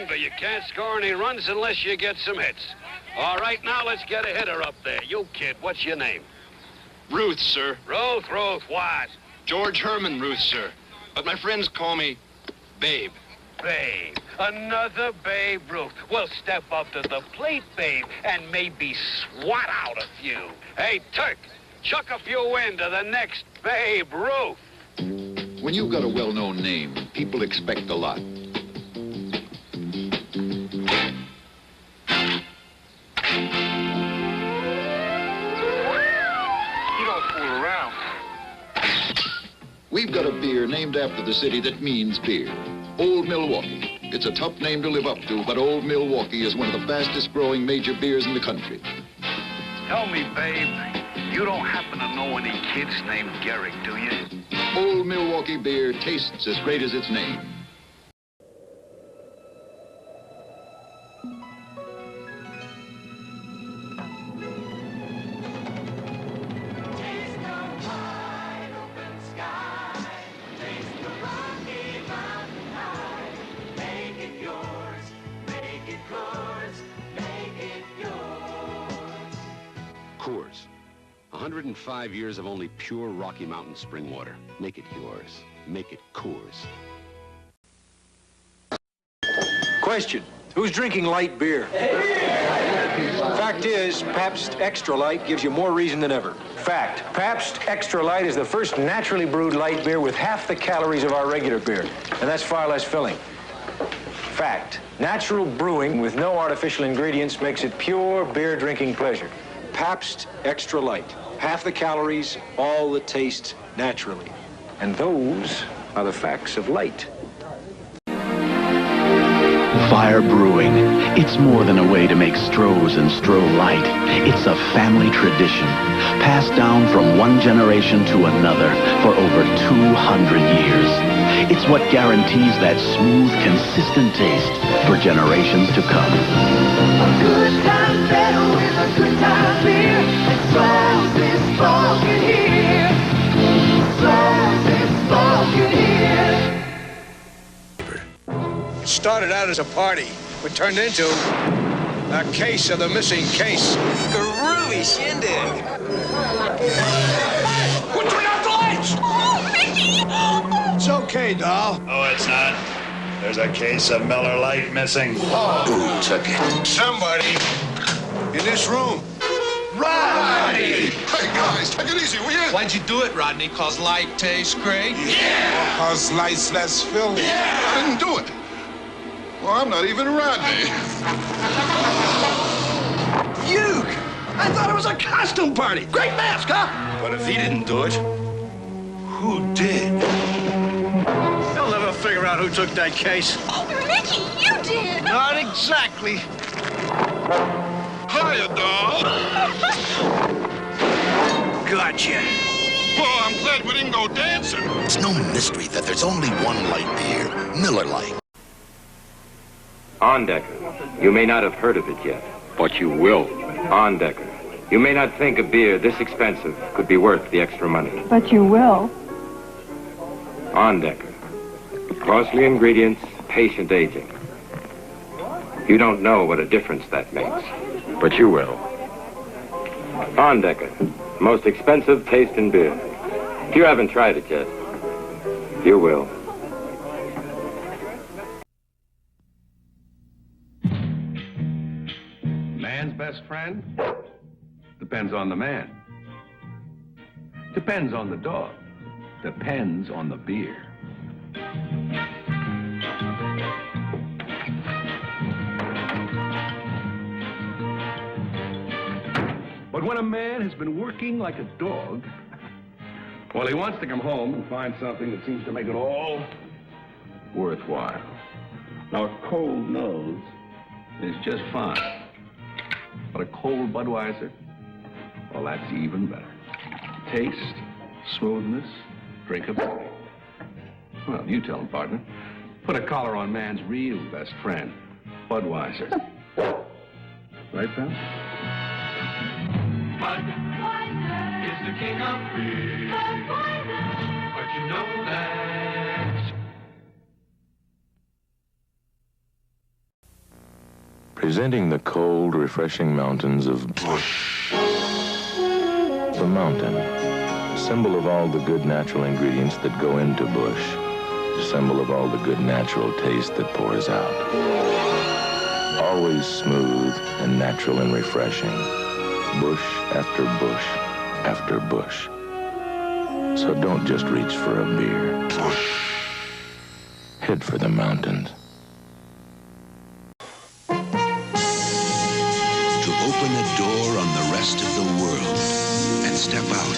remember, you can't score any runs unless you get some hits. All right, now let's get a hitter up there. You kid, what's your name? Ruth, sir. Ruth, what? George Herman Ruth, sir. But my friends call me Babe. Babe. Another Babe Ruth. Well, step up to the plate, Babe, and maybe swat out a few. Hey, Turk, chuck a few into the next Babe Ruth. When you've got a well-known name, people expect a lot. We've got a beer named after the city that means beer, Old Milwaukee. It's a tough name to live up to, but Old Milwaukee is one of the fastest growing major beers in the country. Tell me, Babe, you don't happen to know any kids named Garrick, do you? Old Milwaukee beer tastes as great as its name. Coors. 105 years of only pure Rocky Mountain spring water. Make it yours. Make it Coors. Question. Who's drinking light beer? Fact is, Pabst Extra Light gives you more reason than ever. Fact. Pabst Extra Light is the first naturally brewed light beer with half the calories of our regular beer. And that's far less filling. Fact. Natural brewing with no artificial ingredients makes it pure beer drinking pleasure. Pabst Extra Light. Half the calories, all the taste naturally. And those are the facts of light. Fire Brewing. It's more than a way to make Stroh's and Stroh Light. It's a family tradition, passed down from one generation to another for over 200 years. It's what guarantees that smooth, consistent taste for generations to come. A good time better with a good time beer. And Stroh's is spoken here. Stroh's is spoken here. Started out as a party, but turned into a case of the missing case. Groovy shindig. Who turned out the lights? Oh, Mickey! It's okay, doll. Oh, it's not. There's a case of Miller Lite missing. Oh. Who took it? Somebody in this room. Rodney! Hey, guys, take it easy, will you? Why'd you do it, Rodney? 'Cause light tastes great? Yeah! 'Cause light's less filling. Yeah! I didn't do it. Well, I'm not even Rodney. Fugue! I thought it was a costume party. Great mask, huh? But if he didn't do it, who did? They'll never figure out who took that case. Oh, Mickey, you did! Not exactly. Hiya, doll. Gotcha. Well, I'm glad we didn't go dancing. It's no mystery that there's only one light beer, Miller Lite. Ondecker. You may not have heard of it yet, but you will. Ondecker. You may not think a beer this expensive could be worth the extra money. But you will. Ondecker. Costly ingredients, patient aging. You don't know what a difference that makes, but you will. Ondecker. Most expensive taste in beer. If you haven't tried it yet, you will. Man's best friend? Depends on the man. Depends on the dog. Depends on the beer. But when a man has been working like a dog, well, he wants to come home and find something that seems to make it all worthwhile. Now, a cold nose is just fine. But a cold Budweiser, well, that's even better. Taste, smoothness, drinkability. Well, you tell him, partner. Put a collar on man's real best friend, Budweiser. Right, pal? Budweiser is the king of beer. Budweiser. But you know that Presenting the cold, refreshing mountains of Bush. The mountain, a symbol of all the good natural ingredients that go into Bush. A symbol of all the good natural taste that pours out. Always smooth and natural and refreshing. Bush after bush after bush. So don't just reach for a beer. Head for the mountains. To open a door on the rest of the world and step out,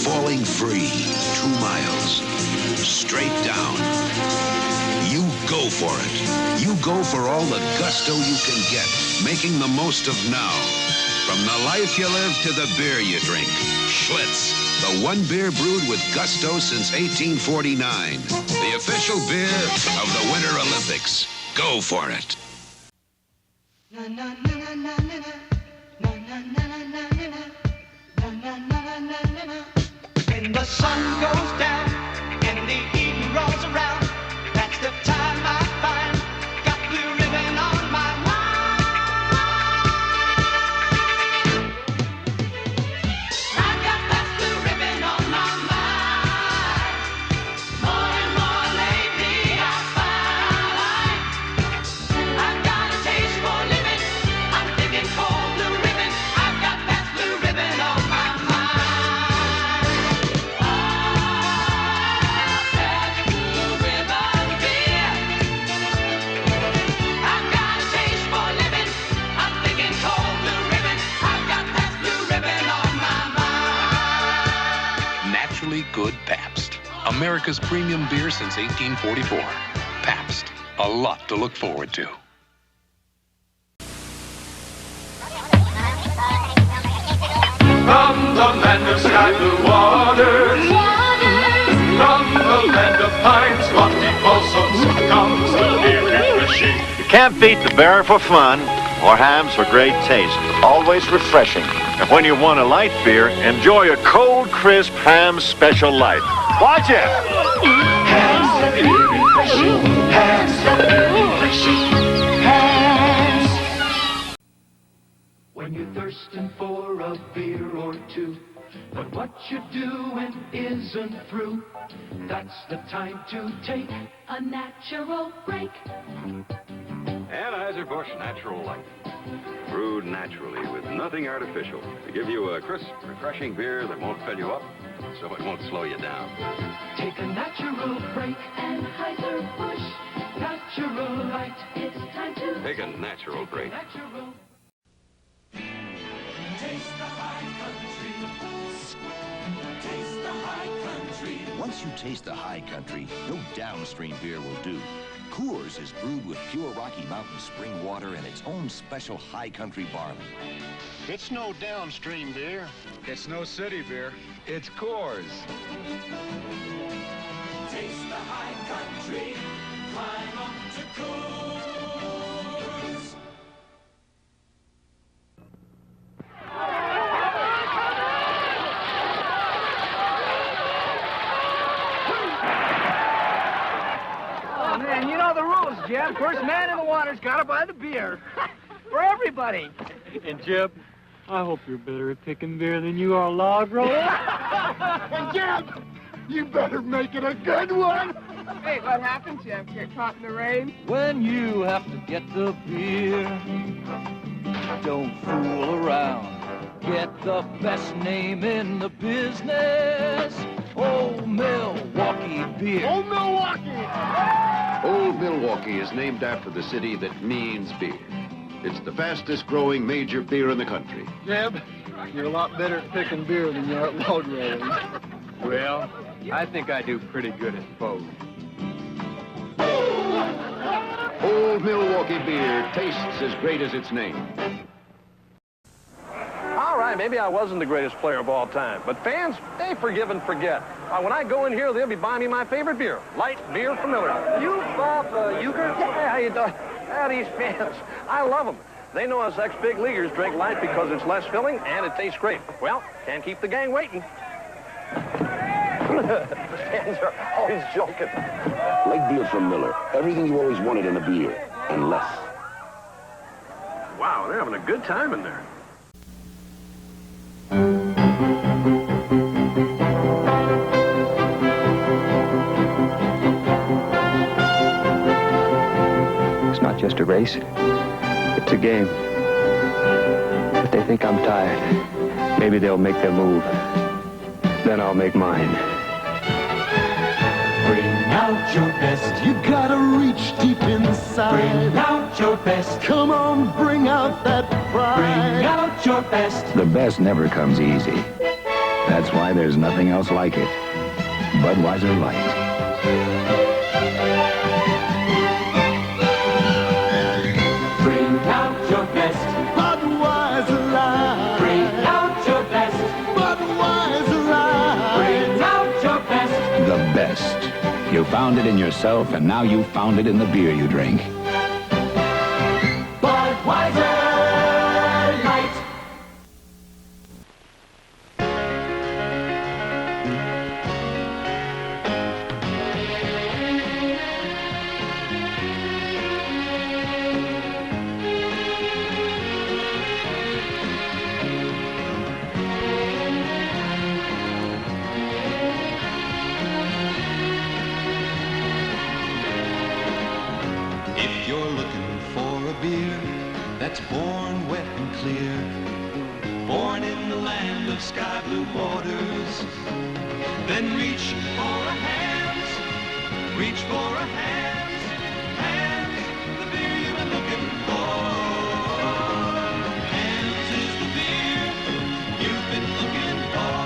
falling free, 2 miles, straight down. You go for it. You go for all the gusto you can get, making the most of now. From the life you live to the beer you drink. Schlitz, the one beer brewed with gusto since 1849. The official beer of the Winter Olympics. Go for it. When the sun goes down and the evening rolls around, that's the time I find got blue ribbon on my mind. I got that blue ribbon on my mind. More and more lately I find I've got a taste for living. I'm thinking cold blue ribbon. I've got that blue ribbon on my mind. Good Pabst. America's premium beer since 1844. Pabst. A lot to look forward to. From the land of sky blue waters, from the land of pines, lofty balsams, comes the beer machine. You can't beat the bear for fun or hams for great taste. Always refreshing. And when you want a light beer, enjoy a cold, crisp Hams Special Light. Watch it! Hams, refreshing. Hams, refreshing. Hams. When you're thirsting for a beer or two, but what you're doing isn't through, that's the time to take a natural break. Anheuser-Busch Natural Light. Brewed naturally with nothing artificial to give you a crisp, refreshing beer that won't fill you up, so it won't slow you down. Take a natural break. Anheuser-Busch Natural Light. It's time to Take a natural break. natural. Taste the high country. Taste the high country. Once you taste the high country, no downstream beer will do. Coors is brewed with pure Rocky Mountain spring water and its own special high country barley. It's no downstream beer. It's no city beer. It's Coors. Taste the high country. Climb up to Coors. Oh, man, you know the rules, Jeb. First man in the water's got to buy the beer. For everybody. And, Jeb, I hope you're better at picking beer than you are log rolling. And, Jeb, you better make it a good one. Hey, what happened, Jeb? Get caught in the rain? When you have to get the beer, don't fool around. Get the best name in the business. Old Milwaukee beer. Old Milwaukee! Old Milwaukee is named after the city that means beer. It's the fastest growing major beer in the country. Jeb, you're a lot better at picking beer than you are at log rolling. Well, I think I do pretty good at both. Old Milwaukee beer tastes as great as its name. All right, maybe I wasn't the greatest player of all time, but fans, they forgive and forget. When I go in here, they'll be buying me my favorite beer, light beer from Miller. You, Bob Uecker? Yeah, how you doing? These fans, I love them. They know us ex-big leaguers drink light because it's less filling and it tastes great. Well, can't keep the gang waiting. The fans are always joking. Light beer from Miller. Everything you always wanted in a beer, and less. Wow, they're having a good time in there. It's not just a race. It's a game. If they think I'm tired, maybe they'll make their move. Then I'll make mine. Bring out your best. You gotta reach deep inside. Bring out your best. Come on, bring out that pride. Bring out your best. The best never comes easy. That's why there's nothing else like it. Budweiser Light. Bring out your best. Budweiser Light. Bring out your best. Budweiser Light. Bring out your best. The best. You found it in yourself, and now you found it in the beer you drink. Budweiser Light. If you're looking for a beer that's born wet and clear, born in the land of sky blue waters, then reach for a Hamm's, reach for a Hamm's, Hamm's, the beer you've been looking for. Hamm's is the beer you've been looking for.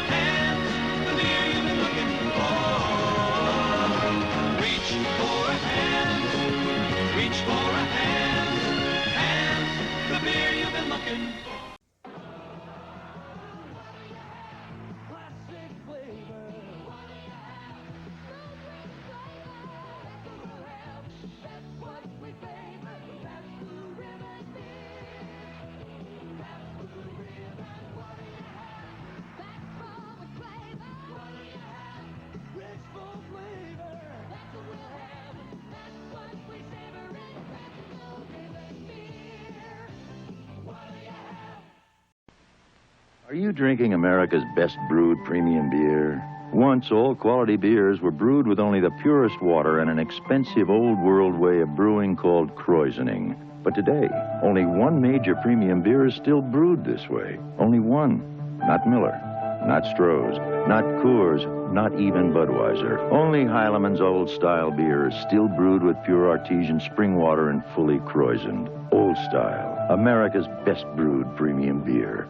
Hamm's, the beer you've been looking for. Reach for a Hamm's. Reach for a hand, and the beer you've been looking for. Are you drinking America's best brewed premium beer? Once, all quality beers were brewed with only the purest water and an expensive old-world way of brewing called krausening. But today, only one major premium beer is still brewed this way. Only one. Not Miller, not Stroh's, not Coors, not even Budweiser. Only Heilemann's old-style beer is still brewed with pure artesian spring water and fully krausened. Old Style, America's best brewed premium beer.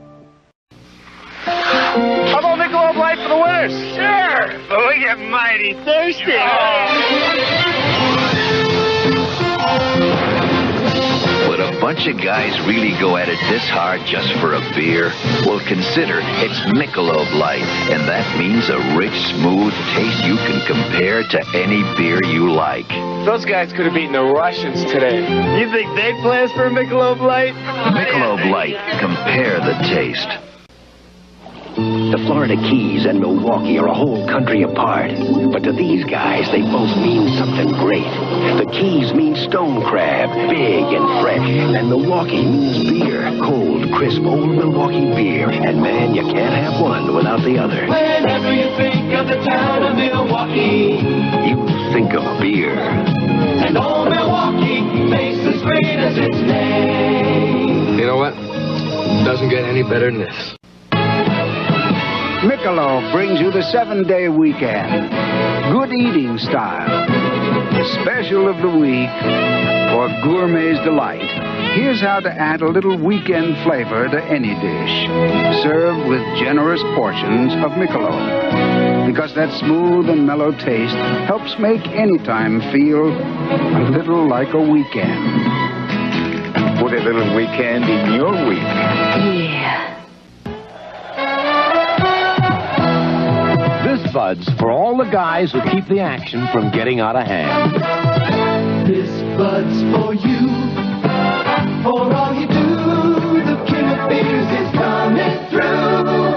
How about Michelob Light for the winners? Sure, but we get mighty thirsty. Would a bunch of guys really go at it this hard just for a beer? Well, consider it's Michelob Light, and that means a rich, smooth taste you can compare to any beer you like. Those guys could have beaten the Russians today. You think they'd play us for Michelob Light? Michelob Light. Compare the taste. The Florida Keys and Milwaukee are a whole country apart. But to these guys, they both mean something great. The Keys mean stone crab, big and fresh. And Milwaukee means beer, cold, crisp, old Milwaukee beer. And man, you can't have one without the other. Whenever you think of the town of Milwaukee, You think of beer. and old Milwaukee tastes as great as its name. You know what? Doesn't get any better than this. Michelob brings you the 7-day weekend. Good eating style. Special of the week for gourmet's delight. Here's how to add a little weekend flavor to any dish. Serve with generous portions of Michelob. Because that smooth and mellow taste helps make any time feel a little like a weekend. Put a little weekend in your week. Yeah. This Bud's for all the guys who keep the action from getting out of hand. This Bud's for you, for all you do. The king of beers is coming through.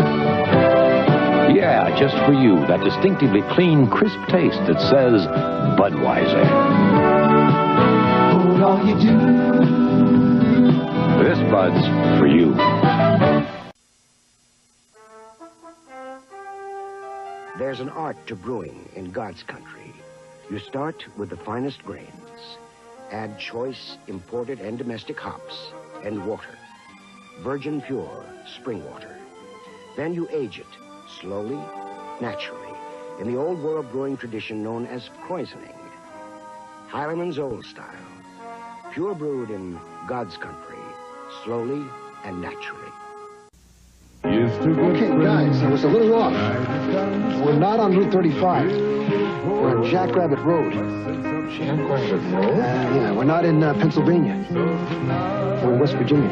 Yeah, just for you, that distinctively clean, crisp taste that says Budweiser. For all you do. odds for you. There's an art to brewing in God's country. You start with the finest grains. Add choice imported and domestic hops and water. Virgin pure spring water. Then you age it slowly, naturally, in the old world brewing tradition known as krausening. Heileman's Old Style. Pure brewed in God's country, slowly and naturally. Okay, guys, I was a little off. We're not on Route 35. We're on Jackrabbit Road. Jackrabbit Road? Yeah, we're not in Pennsylvania. We're in West Virginia.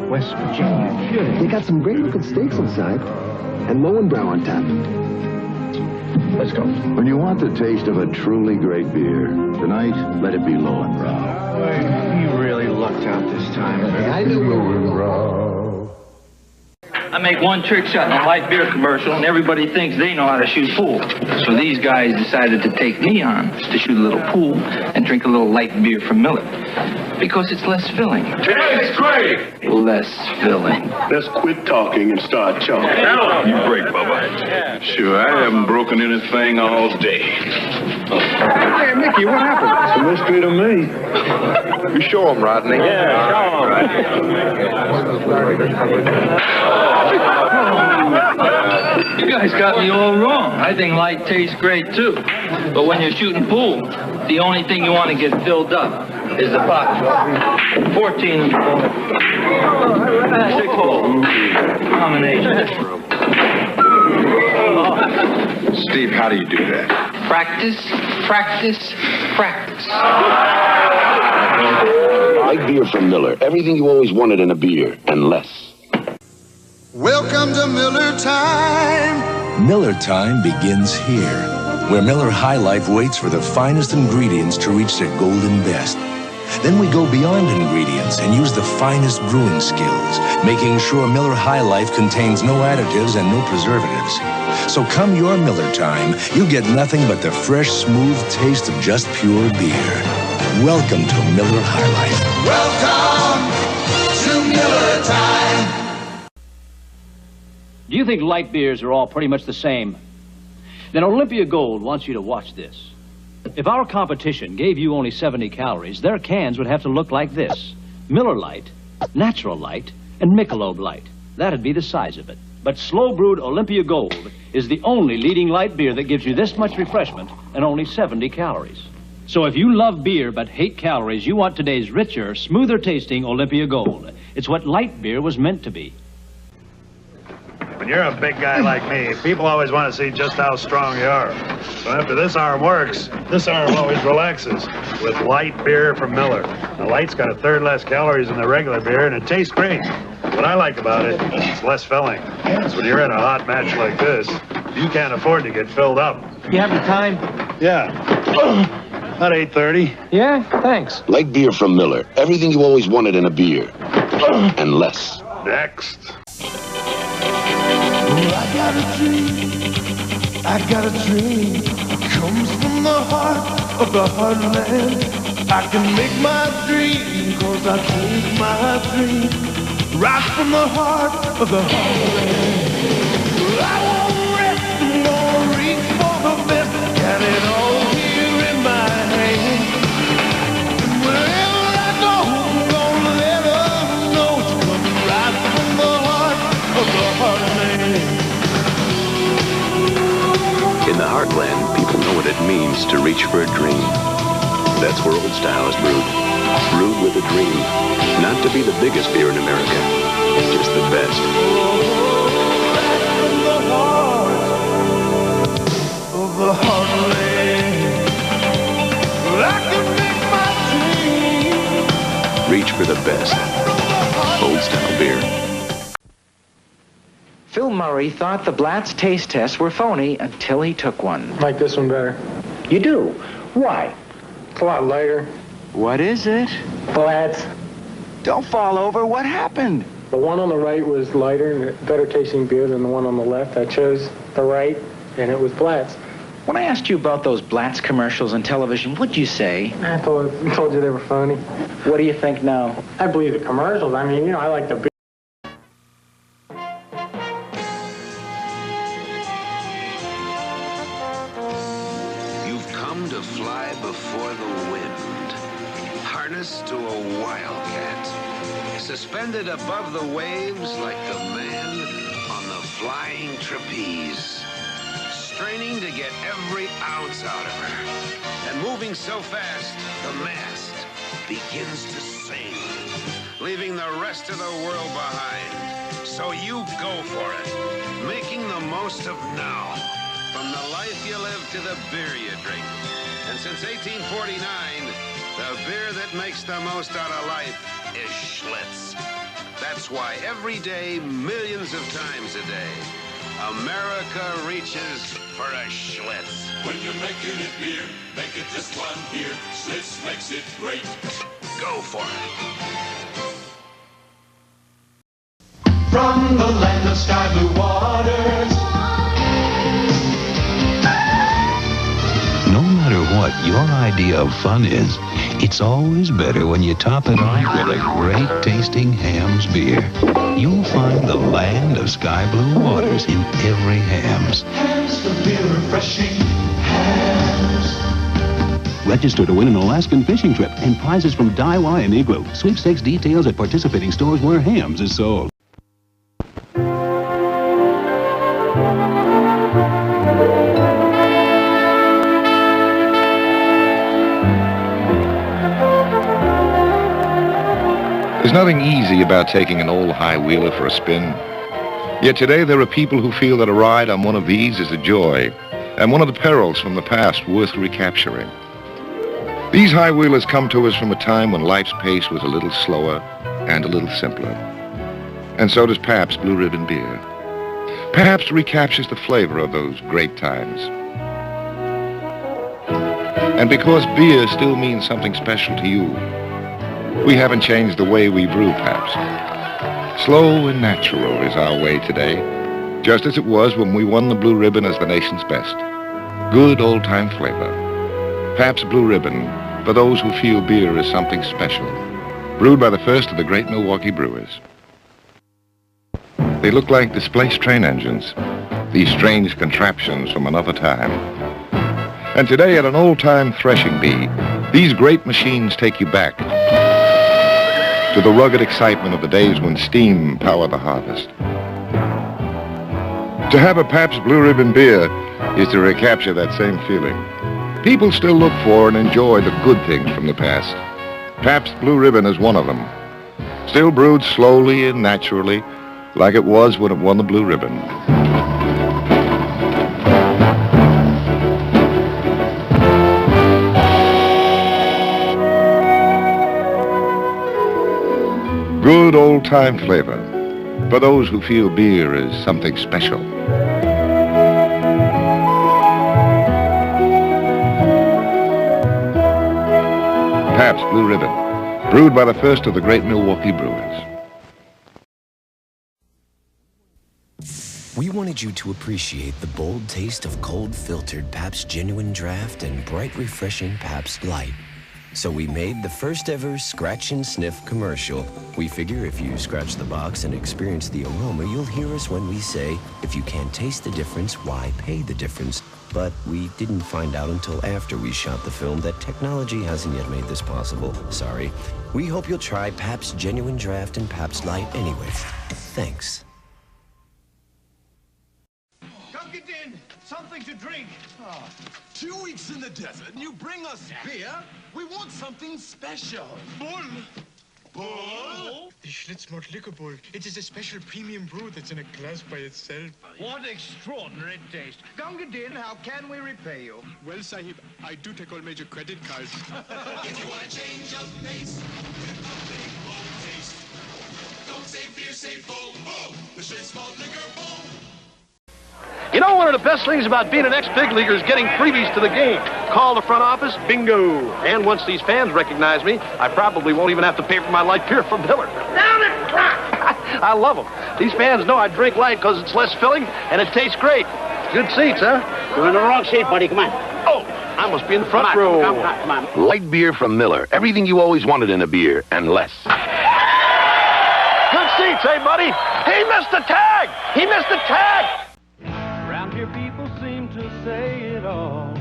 West Virginia? They got some great-looking steaks inside, and Lowenbrow on top. Let's go. When you want the taste of a truly great beer, tonight, let it be Lowenbrow. You really lucked out this time. I knew we were wrong. I make one trick shot in a light beer commercial, and everybody thinks they know how to shoot pool. So these guys decided to take me on to shoot a little pool and drink a little light beer from Miller. Because it's less filling. It's great! Less filling. Let's quit talking and start choking. You break, Bubba. Sure, I haven't broken anything all day. Hey, Mickey, what happened? It's a mystery to me. You show him, Rodney. Yeah, show You guys got me all wrong. I think light tastes great, too. But when you're shooting pool, the only thing you want to get filled up is the pocket. 14 6-hole combination. Steve, how do you do that? Practice, practice, practice. Light beer from Miller. Everything you always wanted in a beer, and less. Welcome to Miller Time. Miller Time begins here, where Miller High Life waits for the finest ingredients to reach their golden best. Then we go beyond ingredients and use the finest brewing skills, making sure Miller High Life contains no additives and no preservatives. So come your Miller Time, you get nothing but the fresh, smooth taste of just pure beer. Welcome to Miller High Life. Welcome to Miller Time. Do you think light beers are all pretty much the same? Then Olympia Gold wants you to watch this. If our competition gave you only 70 calories, their cans would have to look like this. Miller Lite, Natural Light, and Michelob Light. That'd be the size of it. But slow-brewed Olympia Gold is the only leading light beer that gives you this much refreshment and only 70 calories. So if you love beer but hate calories, you want today's richer, smoother-tasting Olympia Gold. It's what light beer was meant to be. When you're a big guy like me, people always want to see just how strong you are. So after this arm works, this arm always relaxes with light beer from Miller. The light's got a third less calories than the regular beer, and it tastes great. What I like about it, it's less filling. So when you're in a hot match like this, you can't afford to get filled up. You have the time? Yeah. About 8:30. Yeah, thanks. Light beer from Miller. Everything you always wanted in a beer, and less. Next. I got a dream, I got a dream. It comes from the heart of the heartland. I can make my dream, cause I take my dream right from the heart of the heartland. I won't rest, I'm gonna reach for the best. Got it all here in my hand. Wherever I go, I'm gonna let them know it's coming right from the heart of the heartland. In the heartland, people know what it means to reach for a dream. That's where Old Style is brewed. Brewed with a dream. Not to be the biggest beer in America, just the best. Of the heartland, I can make my dream. Reach for the best. Old Style beer. Phil Murray thought the Blatz taste tests were phony until he took one. Like this one better. You do? Why? It's a lot lighter. What is it? Blatz. Don't fall over. What happened? The one on the right was lighter and better tasting beer than the one on the left. I chose the right, and it was Blatz. When I asked you about those Blatz commercials on television, what'd you say? I told you they were funny. What do you think now? I believe the commercials. I mean, I like the beer. You've come to fly before the wind, harnessed to a wildcat, suspended above the waves like the man on the flying trapeze, straining to get every ounce out of her. And moving so fast, the mast begins to sing, leaving the rest of the world behind. So you go for it, making the most of now. From the life you live to the beer you drink. And since 1849, the beer that makes the most out of life is Schlitz. That's why every day, millions of times a day, America reaches for a Schlitz. When you're making it beer, make it just one beer. Schlitz makes it great. Go for it. From the land of sky blue waters. No matter what your idea of fun is, it's always better when you top it off with a great tasting Hamm's beer. You'll find the land of sky blue waters in every Hamm's. Hamm's the beer refreshing. Hamm's. Register to win an Alaskan fishing trip and prizes from Daiwa and Igloo. Sweepstakes details at participating stores where Hamm's is sold. There's nothing easy about taking an old high-wheeler for a spin. Yet today there are people who feel that a ride on one of these is a joy, and one of the perils from the past worth recapturing. These high-wheelers come to us from a time when life's pace was a little slower and a little simpler. And so does Pabst Blue Ribbon beer. Pabst recaptures the flavor of those great times. And because beer still means something special to you, we haven't changed the way we brew Pabst. Slow and natural is our way today, just as it was when we won the Blue Ribbon as the nation's best. Good old-time flavor. Pabst Blue Ribbon, for those who feel beer is something special. Brewed by the first of the great Milwaukee brewers. They look like displaced train engines, these strange contraptions from another time. And today at an old-time threshing bee, these great machines take you back to the rugged excitement of the days when steam powered the harvest. To have a Pabst Blue Ribbon beer is to recapture that same feeling. People still look for and enjoy the good things from the past. Pabst Blue Ribbon is one of them. Still brewed slowly and naturally, like it was when it won the Blue Ribbon. Good old-time flavor for those who feel beer is something special. Pabst Blue Ribbon, brewed by the first of the great Milwaukee brewers. We wanted you to appreciate the bold taste of cold-filtered Pabst Genuine Draft and bright, refreshing Pabst Light. So we made the first ever scratch and sniff commercial. We figure if you scratch the box and experience the aroma, you'll hear us when we say, if you can't taste the difference, why pay the difference? But we didn't find out until after we shot the film that technology hasn't yet made this possible. Sorry. We hope you'll try Pabst Genuine Draft and Pabst Light anyway. Thanks. Duncan, something to drink. 2 weeks in the desert and you bring us beer? We want something special. Bull. Bull? The Schlitz Malt Liquor Bull. It is a special premium brew that's in a glass by itself. What extraordinary taste. Gunga Din, how can we repay you? Well, Sahib, I do take all major credit cards. If you want to change of pace with a big, bold taste, don't say beer, say bull. Bull. The Schlitz Malt Liquor Bull. You know, one of the best things about being an ex-big leaguer is getting freebies to the game. Call the front office, bingo. And once these fans recognize me, I probably won't even have to pay for my light beer from Miller. Down it, crap! I love them. These fans know I drink light because it's less filling and it tastes great. Good seats, huh? You're in the wrong seat, buddy. Come on. Oh, I must be in the front row. Come on. Light beer from Miller. Everything you always wanted in a beer, and less. Good seats, hey, buddy. He missed the tag. He missed the tag. Around here people seem to say it all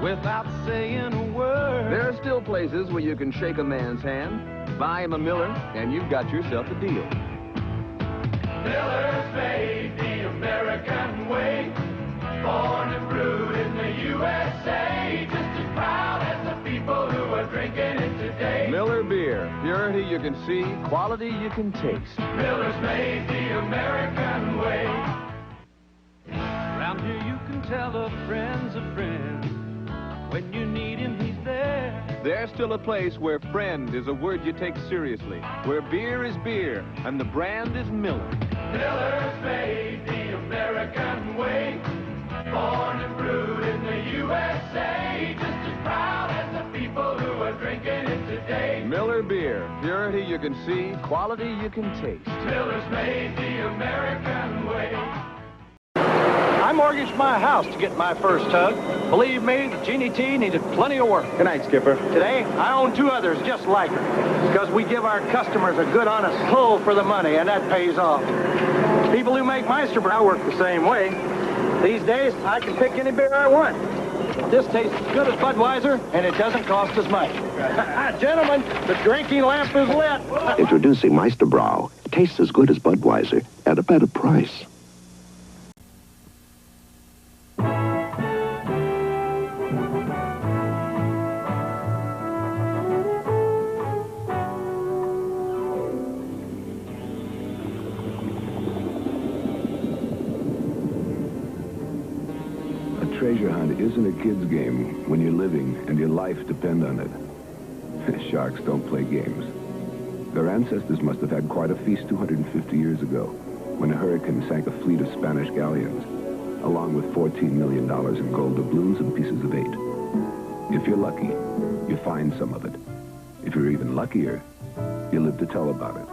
without saying a word. There are still places where you can shake a man's hand, buy him a Miller, and you've got yourself a deal. Miller's made the American way, born and brewed in the USA, just as proud as the people who are drinking it today. Miller Beer. Purity you can see, quality you can taste. Miller's made the American way. Around here you can tell a friend's a friend. When you need him, he's there. There's still a place where friend is a word you take seriously, where beer is beer, and the brand is Miller. Miller's made the American way, born and brewed in the USA, just as proud as the people who are drinking it today. Miller Beer. Purity you can see, quality you can taste. Miller's made the American way. I mortgaged my house to get my first tug. Believe me, the Jeannie T needed plenty of work. Good night, Skipper. Today, I own 2 others just like her, because we give our customers a good, honest pull for the money, and that pays off. People who make Meisterbrow work the same way. These days, I can pick any beer I want. This tastes as good as Budweiser, and it doesn't cost as much. Gentlemen, the drinking lamp is lit. Introducing Meisterbrow. Tastes as good as Budweiser at a better price. Treasure hunt isn't a kid's game when you're living and your life depends on it. Sharks don't play games. Their ancestors must have had quite a feast 250 years ago when a hurricane sank a fleet of Spanish galleons, along with $14 million in gold doubloons and pieces of 8. If you're lucky, you find some of it. If you're even luckier, you live to tell about it.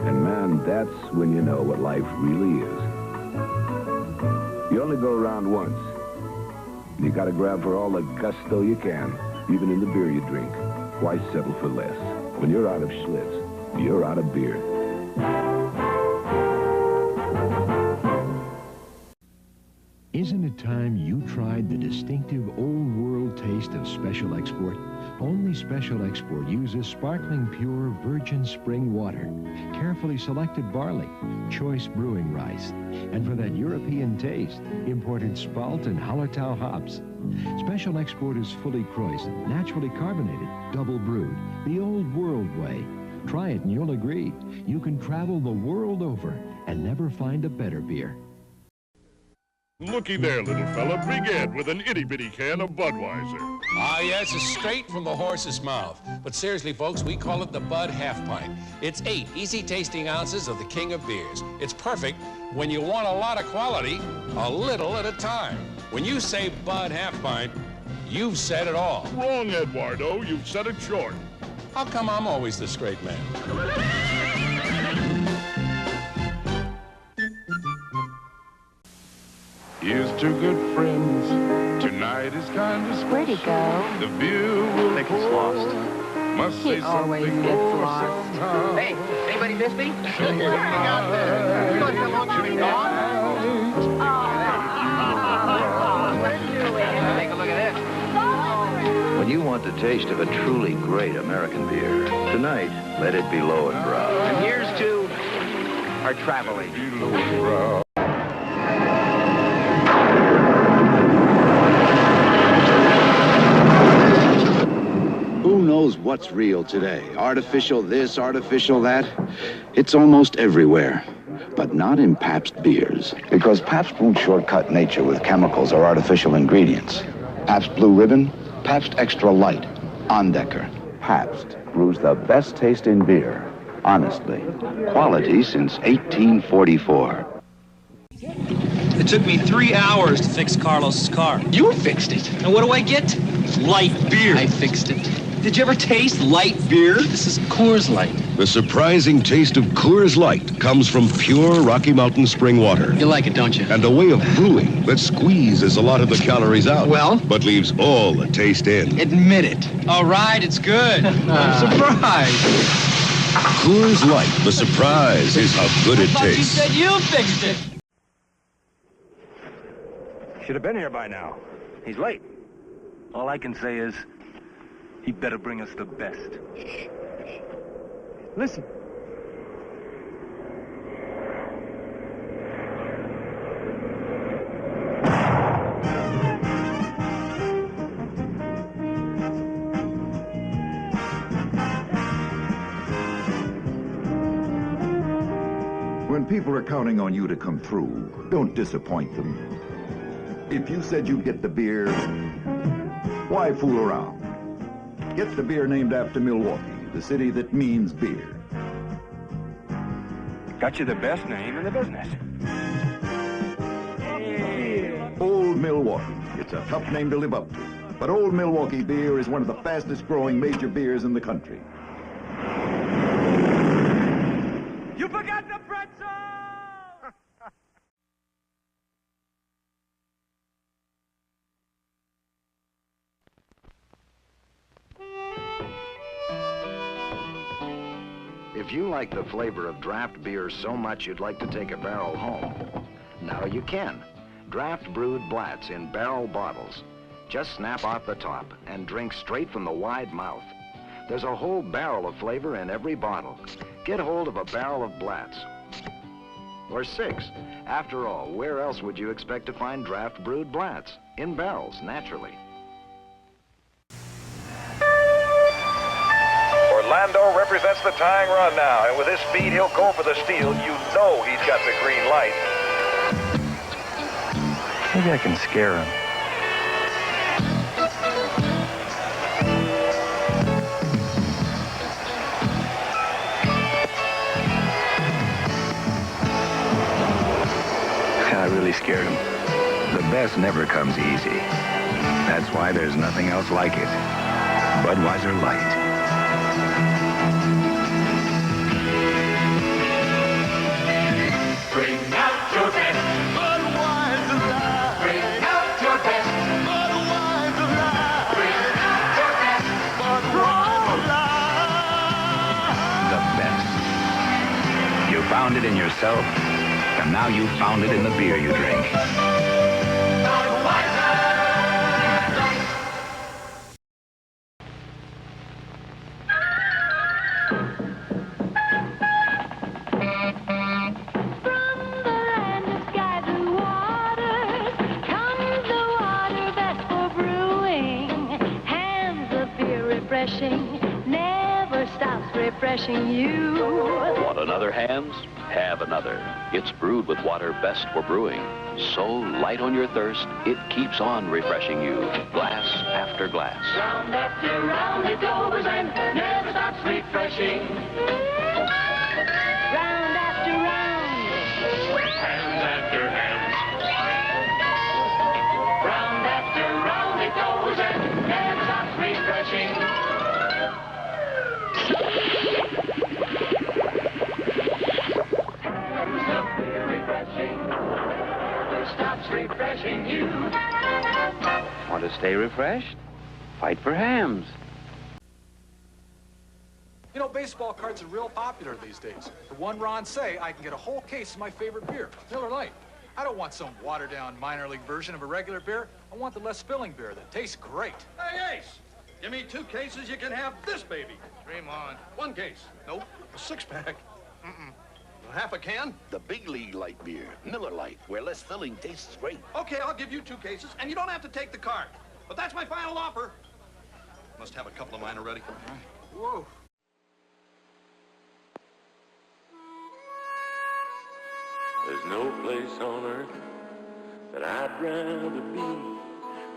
And man, that's when you know what life really is. You only go around once. You gotta grab for all the gusto you can, even in the beer you drink. Why settle for less? When you're out of Schlitz, you're out of beer. Isn't it time you tried the distinctive old world taste of Special Export? Only Special Export uses sparkling pure virgin spring water, carefully selected barley, choice brewing rice, and for that European taste, imported Spalt and Hallertau hops. Special Export is fully Kreuz, naturally carbonated, double brewed, the old world way. Try it and you'll agree. You can travel the world over and never find a better beer. Looky there, little fella. Begin with an itty-bitty can of Budweiser. Ah, yes, it's straight from the horse's mouth. But seriously, folks, we call it the Bud Half Pint. It's 8 easy-tasting ounces of the king of beers. It's perfect when you want a lot of quality, a little at a time. When you say Bud Half Pint, you've said it all. Wrong, Eduardo. You've said it short. How come I'm always the straight man? Here's 2 good friends. Tonight is kind of special. Where'd he go? The beer will I think he's lost. Must He say always something gets more lost. somehow. Hey, anybody miss me? Sure you got there. You know how long you've been gone? Take a look at this. When you want the taste of a truly great American beer, tonight, let it be Lowenbrow. And here's to our traveling. Who knows what's real today? Artificial this, artificial that? It's almost everywhere. But not in Pabst beers. Because Pabst won't shortcut nature with chemicals or artificial ingredients. Pabst Blue Ribbon, Pabst Extra Light, Ondecker. Pabst brews the best taste in beer. Honestly. Quality since 1844. It took me 3 hours to fix Carlos's car. You fixed it. And what do I get? Light beer. I fixed it. Did you ever taste light beer? This is Coors Light. The surprising taste of Coors Light comes from pure Rocky Mountain spring water. You like it, don't you? And a way of brewing that squeezes a lot of the calories out. Well? But leaves all the taste in. Admit it. All right, it's good. Surprise. Coors Light, the surprise is how good it But you tastes. said you fixed it. Should have been here by now. He's late. All I can say is, he better bring us the best. Listen. When people are counting on you to come through, don't disappoint them. If you said you'd get the beer, why fool around? Get the beer named after Milwaukee, the city that means beer. Got you the best name in the business. Old Milwaukee. It's a tough name to live up to. But Old Milwaukee beer is one of the fastest growing major beers in the country. You forgot the pretzel! If you like the flavor of draft beer so much you'd like to take a barrel home, now you can. Draft brewed Blatz in barrel bottles. Just snap off the top and drink straight from the wide mouth. There's a whole barrel of flavor in every bottle. Get hold of a barrel of Blatz. Or 6. After all, where else would you expect to find draft brewed Blatz? In barrels, naturally. Orlando represents the tying run now, and with his speed, he'll go for the steal. You know he's got the green light. Maybe I can scare him. I really scared him. The best never comes easy. That's why there's nothing else like it. Budweiser Light. Bring out your best Budweiser Light. Bring out your best Budweiser Light. Bring out your best Budweiser Light. The best. You found it in yourself, and now you've found it in the beer you drink. Never stops refreshing you. Want another Hamm's? Have another. It's brewed with water best for brewing. So light on your thirst, it keeps on refreshing you, glass after glass. Round after round it goes and never stops refreshing. Round after round. Hands after hands. Round after round it goes and never stops refreshing. Stops refreshing you. Want to stay refreshed? Fight for Hamm's. You know, baseball cards are real popular these days. For one Ron Say, I can get a whole case of my favorite beer, Miller Lite. I don't want some watered-down minor league version of a regular beer. I want the less filling beer that tastes great. Hey, Ace, give me 2 cases, you can have this baby. Dream on. 1 case. Nope, a 6-pack. Half a can? The big league light beer, Miller Lite, where less filling tastes great. Okay, I'll give you 2 cases, and you don't have to take the card. But that's my final offer. Must have a couple of mine already. Whoa. There's no place on earth that I'd rather be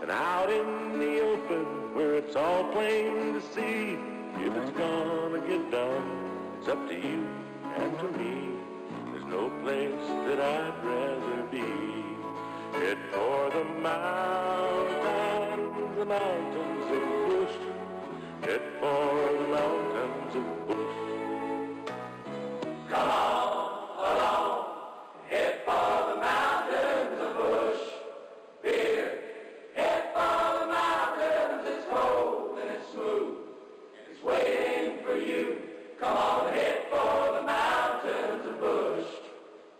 than out in the open where it's all plain to see. If it's gonna get done, it's up to you and to me. There's no place that I'd rather be. Head for the mountains of the bush. Head for the mountains of Bush. Come on along, head for the mountains of Bush. Beer, head for the mountains. It's cold and it's smooth. It's waiting for you. Come on, head for the mountains of Bush.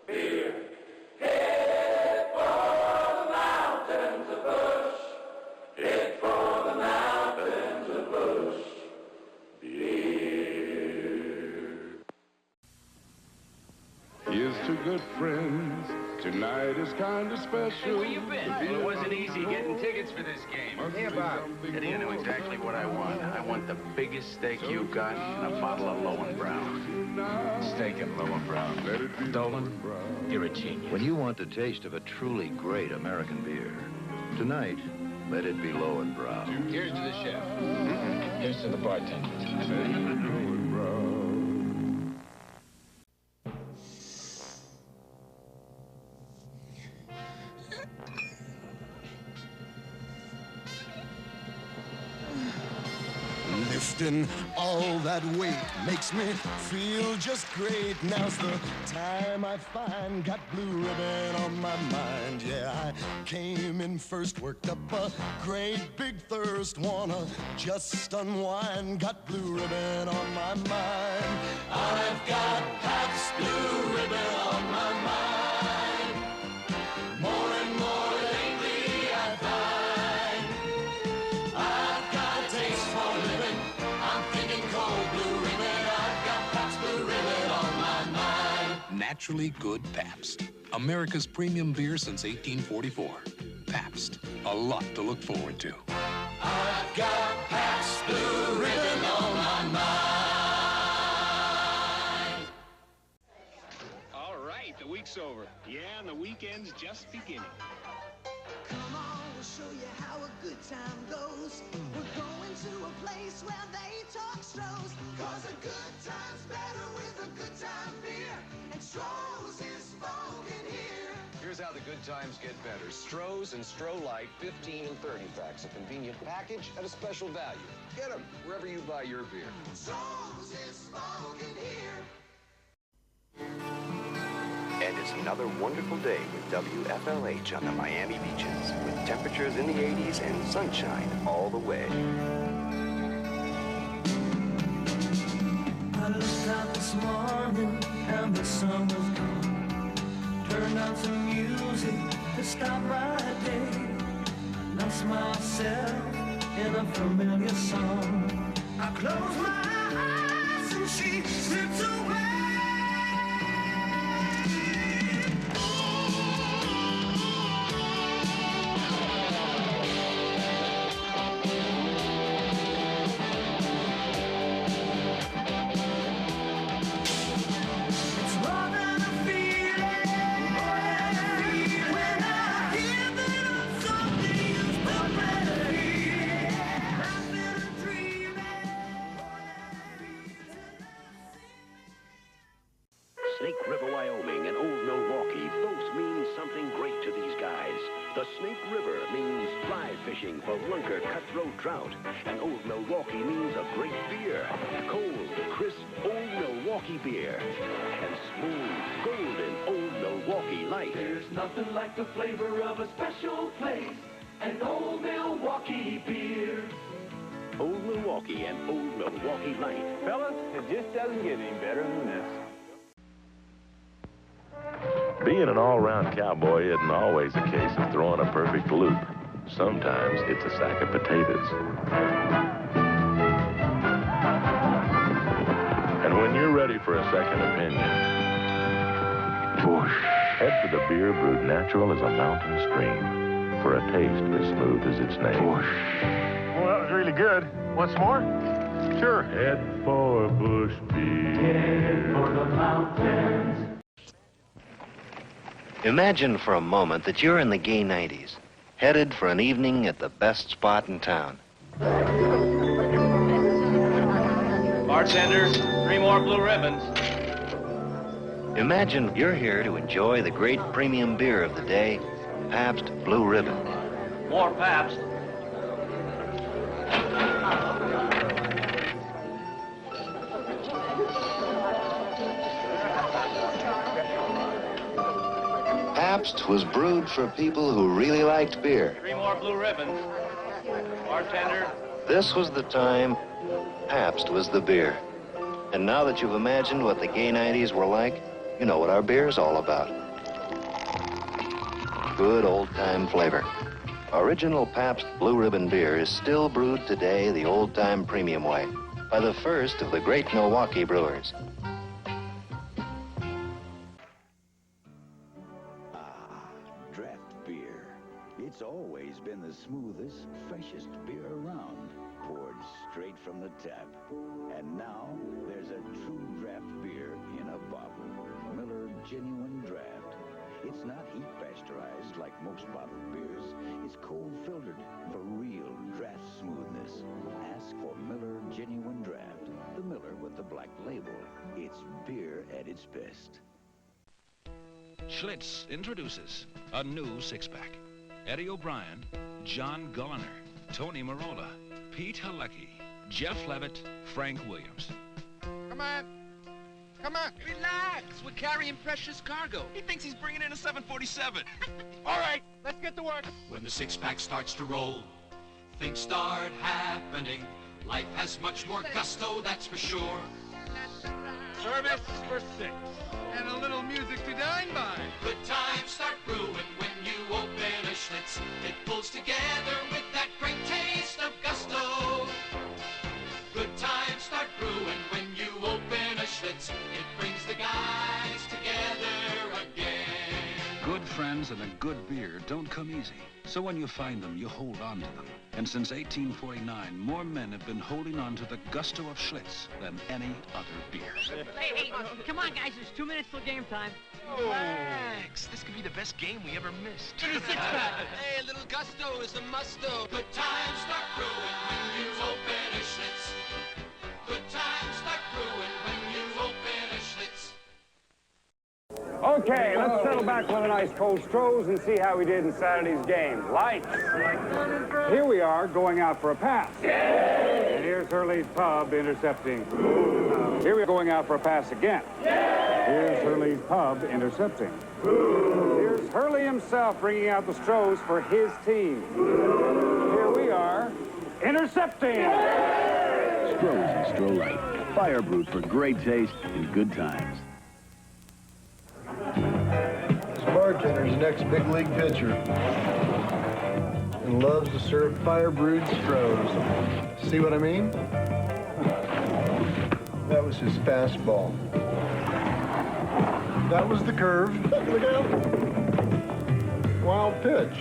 Beer, head for the mountains of Bush. Head for the mountains of Bush. Beer. Here's to good friends. Tonight is kind of special. Hey, where you been? Well, it wasn't easy getting tickets for this game. Hey, Bob. Eddie, I know exactly what I want. I want the biggest steak you've got and a bottle of Lowenbrow. Steak and Lowenbrow. Dolan, you're a genius. When you want the taste of a truly great American beer, tonight, let it be Lowenbrow. Here's to the chef. Here's to the bartender. Lifting all that weight makes me feel just great. Now's the time I find got blue ribbon on my mind. Yeah, I came in first, worked up a great big thirst. Wanna just unwind, got blue ribbon on my mind. I've got Pabst Blue Ribbon on my mind. More and more lately I find I've got a taste for living. I'm thinking cold blue ribbon. I've got Pabst Blue Ribbon on my mind. Naturally good Pabst. America's premium beer since 1844. Pabst. A lot to look forward to. I've got Pabst Blue Ribbon on my mind. All right, the week's over. Yeah, and the weekend's just beginning. Come on, we'll show you how a good time goes. We're going to a place where they talk Stroh's. Cause a good time's better with a good time beer. And Stroh's is spoken here. Here's how the good times get better. Stroh's and Stroh Light, 15 and 30 packs. A convenient package at a special value. Get them wherever you buy your beer. Stroh's is spoken here. And it's another wonderful day with WFLH on the Miami beaches, with temperatures in the 80s and sunshine all the way. I looked out this morning and the sun was gone. Turned on some music to stop my day. Lost myself in a familiar song. I closed my eyes and she slipped away. Snake River, Wyoming, and Old Milwaukee both mean something great to these guys. The Snake River means fly fishing for lunker cutthroat trout, and Old Milwaukee means a great beer. Cold, crisp Old Milwaukee beer, and smooth, golden Old Milwaukee Light. There's nothing like the flavor of a special place, an Old Milwaukee beer. Old Milwaukee and Old Milwaukee Light. Fellas, it just doesn't get any better than this. Being an all-round cowboy isn't always a case of throwing a perfect loop. Sometimes it's a sack of potatoes. And when you're ready for a second opinion, whoosh, head for the beer brewed natural as a mountain stream for a taste as smooth as its name. Whoosh. Well, that was really good. Once more? Sure. Head for Bush beer. Head for the mountains. Imagine for a moment that you're in the gay 90s, headed for an evening at the best spot in town. Bartender, 3 more blue ribbons. Imagine you're here to enjoy the great premium beer of the day, Pabst Blue Ribbon. More Pabst. Pabst was brewed for people who really liked beer. 3 more blue ribbons. Bartender. This was the time Pabst was the beer. And now that you've imagined what the gay 90s were like, you know what our beer's all about. Good old-time flavor. Original Pabst Blue Ribbon beer is still brewed today the old-time premium way by the first of the great Milwaukee brewers. Draft beer. It's always been the smoothest, freshest beer around, poured straight from the tap. And now there's a true draft beer in a bottle. Miller Genuine Draft. It's not heat pasteurized like most bottled beers. It's cold filtered for real draft smoothness. Ask for Miller Genuine Draft. The Miller with the black label. It's beer at its best. Schlitz introduces a new six-pack. Eddie O'Brien, John Gulliner, Tony Marola, Pete Halecki, Jeff Levitt, Frank Williams. Come on. Come on. Relax. We're carrying precious cargo. He thinks he's bringing in a 747. All right, let's get to work. When the six-pack starts to roll, things start happening. Life has much more gusto, that's for sure. Service for 6. And a little music to dine by. Good times start brewing when you open a Schlitz. It pulls together with that great taste of gusto. Good times start brewing when you open a Schlitz. It brings the guys together again. Good friends and a good beer don't come easy. So when you find them, you hold on to them. And since 1849, more men have been holding on to the gusto of Schlitz than any other beer. Hey, come on, guys. There's 2 minutes till game time. Relax. This could be the best game we ever missed. Hey, a little gusto is a musto. Good times start brewing when you open a Schlitz. Good times start brewing when you open a Schlitz. Okay, let's settle back with an ice cold Stroh's and see how we did in Saturday's game. Lights. Here we are going out for a pass. And here's Hurley's Pub intercepting. Here we're going out for a pass again. Here's Hurley's Pub intercepting. Here's Hurley himself bringing out the Stroh's for his team. Here we are intercepting. Stroh's and Stroh Light. Fire brewed for great taste and good times. This bartender's the next big league pitcher and loves to serve fire-brewed Stroh's. See what I mean? That was his fastball. That was the curve. Look out. Wild pitch.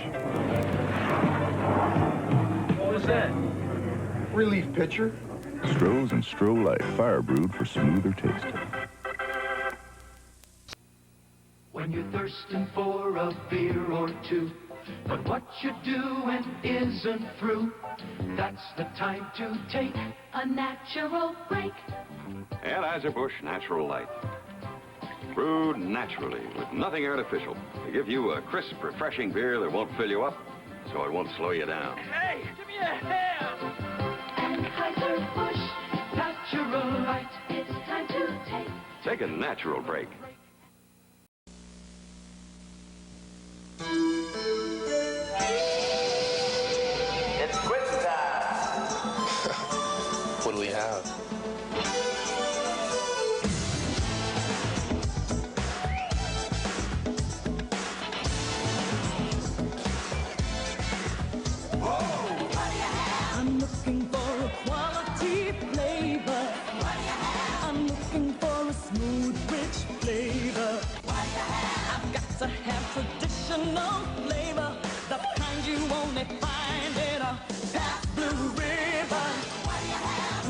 What was that? Relief pitcher. Stroh's and Stroh Light. Fire brewed for smoother taste. When you're thirsting for a beer or two, but what you're doing isn't through, that's the time to take A natural break. Anheuser-Busch Natural Light. Brewed naturally with nothing artificial to give you a crisp, refreshing beer that won't fill you up, so it won't slow you down. Hey, give me a hand. Anheuser-Busch Natural Light. It's time to take. Take a natural break. It's quiz time. What do we have? I'm looking for a quality flavor. I'm looking for a smooth, rich flavor. I've got to have traditional flavor, the kind you only find in a Pabst Blue Ribbon. What do you have?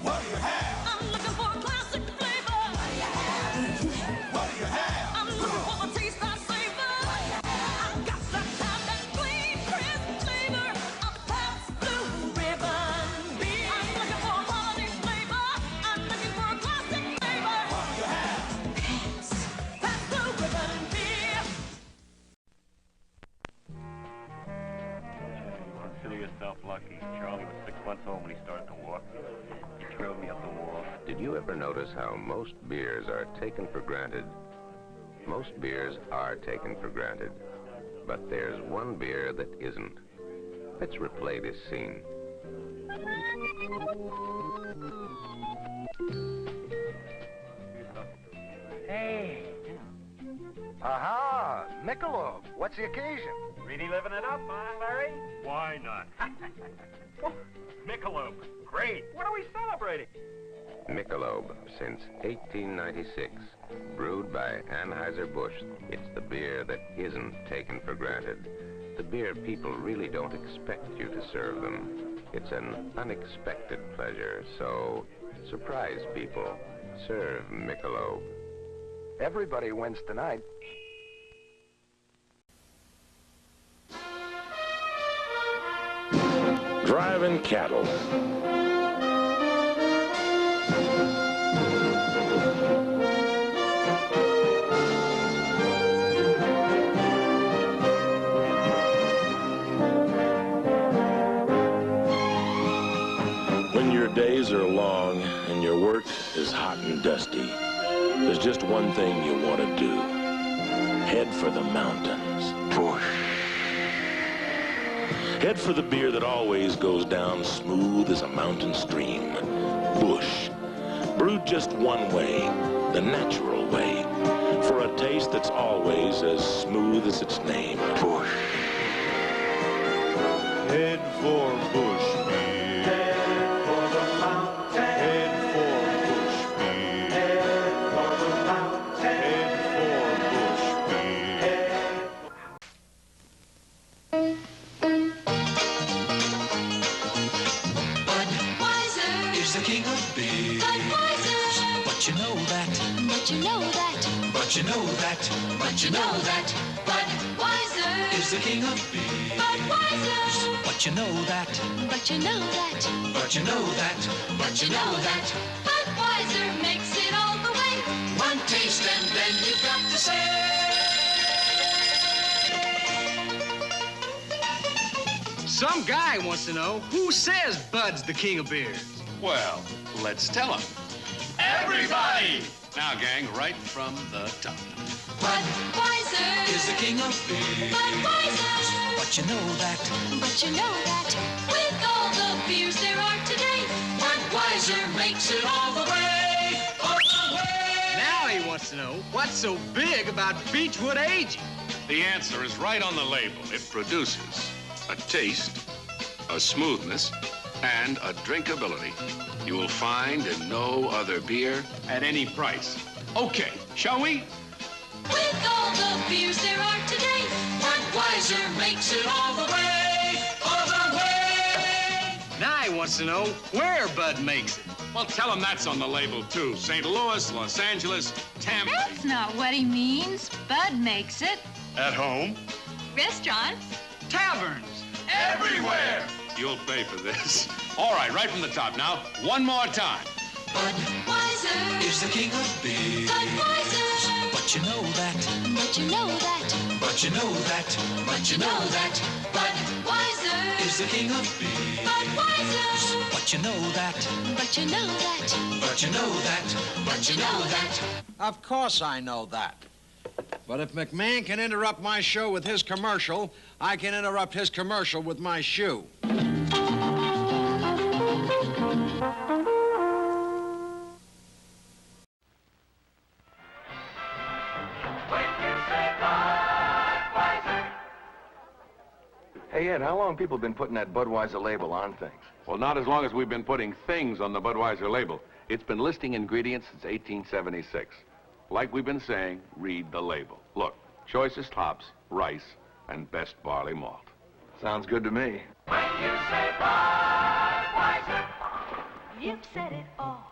What do you have? I'm looking for a classic flavor. What do you have? What do you have? I'm looking for a taste I savor. What do you have? I've got to have that clean, crisp flavor of Pabst Blue Ribbon beer. I'm looking for a quality flavor. I'm looking for a classic flavor. What do you have? Pabst Blue Ribbon beer. Consider yourself lucky. Charlie was 6 months old when he started to walk. He trailed me up the wall, did Did you ever notice how most beers are taken for granted? Most beers are taken for granted, but there's one beer that isn't. Let's replay this scene. Hey. Aha, Michelob. What's the occasion? Really living it up, huh, Larry? Why not? Michelob, great. What are we celebrating? Michelob, since 1896, brewed by Anheuser-Busch. It's the beer that isn't taken for granted. The beer people really don't expect you to serve them. It's an unexpected pleasure, so surprise people. Serve Michelob. Everybody wins tonight. Driving cattle. When your days are long and your work is hot and dusty, there's just one thing you want to do. Head for the mountains. Push. Head for the beer that always goes down smooth as a mountain stream. Busch. Brewed just one way, the natural way. For a taste that's always as smooth as its name. Busch. Head for Busch beer. Head for the mountain. Head for Busch beer. Head for the mountain. Head for Busch beer. Budweiser is the king of beers. Budweiser. But you know that. But you know that. But you know that. But you know that. Budweiser is the king of beers. Budweiser. But you know that. But you know that. But you know that. But you know that. Budweiser makes it all the way. One taste and then you've got to say. Some guy wants to know, who says Bud's the king of beers? Well, let's tell him. Everybody! Now, gang, right from the top. Budweiser is the king of beers. Budweiser. But you know that. But you know that. With all the beers there are today, Budweiser makes it all the way. All the way. Now he wants to know, what's so big about Beechwood aging? The answer is right on the label. It produces a taste, a smoothness, and a drinkability you will find in no other beer at any price. Okay, shall we? With all the beers there are today, Budweiser makes it all the way, all the way. Now he wants to know where Bud makes it. Well, tell him that's on the label, too. St. Louis, Los Angeles, Tampa. That's not what he means. Bud makes it. At home. Restaurants. Taverns. Everywhere. You'll pay for this. All right, right from the top now. One more time. Budweiser is the king of beers. Budweiser. But you know that. But you know that. But you know that. But you know that. Budweiser is the king of beers. Budweiser. But you know that. But you know that. But you know that. But you know that. Of course I know that. But if McMahon can interrupt my show with his commercial, I can interrupt his commercial with my shoe. Hey, Ed, how long have people been putting that Budweiser label on things? Well, not as long as we've been putting things on the Budweiser label. It's been listing ingredients since 1876. Like we've been saying, read the label. Look, choicest hops, rice, and best barley malt. Sounds good to me. When you say Budweiser, You've said it all.